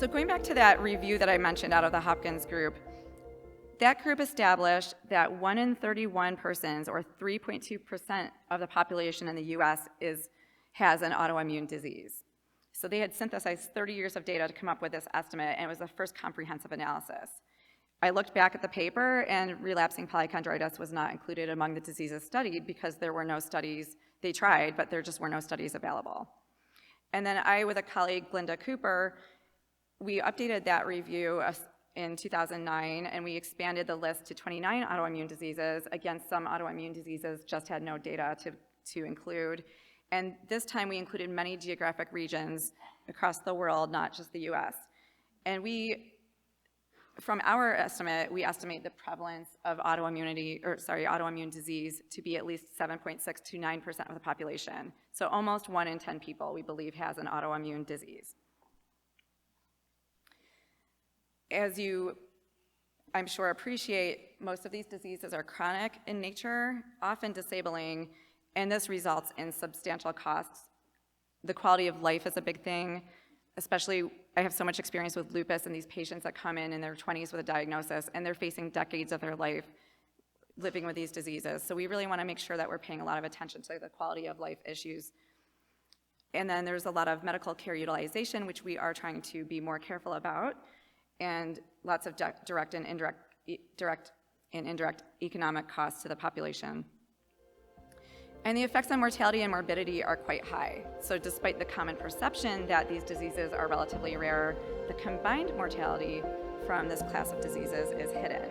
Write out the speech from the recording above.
So going back to that review that I mentioned out of the Hopkins group, that group established that 1 in 31 persons, or 3.2% of the population in the US, has an autoimmune disease. So they had synthesized 30 years of data to come up with this estimate, and it was the first comprehensive analysis. I looked back at the paper, and relapsing polychondritis was not included among the diseases studied because there were no studies. They tried, but there just were no studies available. And then I, with a colleague, Glinda Cooper, we updated that review in 2009, and we expanded the list to 29 autoimmune diseases. Again, some autoimmune diseases just had no data to include. And this time we included many geographic regions across the world, not just the US. And from our estimate, we estimate the prevalence of autoimmune disease to be at least 7.6 to 9% of the population. So almost 1 in 10 people, we believe, has an autoimmune disease. As you, I'm sure, appreciate, most of these diseases are chronic in nature, often disabling, and this results in substantial costs. The quality of life is a big thing, especially I have so much experience with lupus and these patients that come in their 20s with a diagnosis, and they're facing decades of their life living with these diseases. So we really want to make sure that we're paying a lot of attention to the quality of life issues. And then there's a lot of medical care utilization, which we are trying to be more careful about, and lots of direct and indirect economic costs to the population. And the effects on mortality and morbidity are quite high. So despite the common perception that these diseases are relatively rare, the combined mortality from this class of diseases is hidden.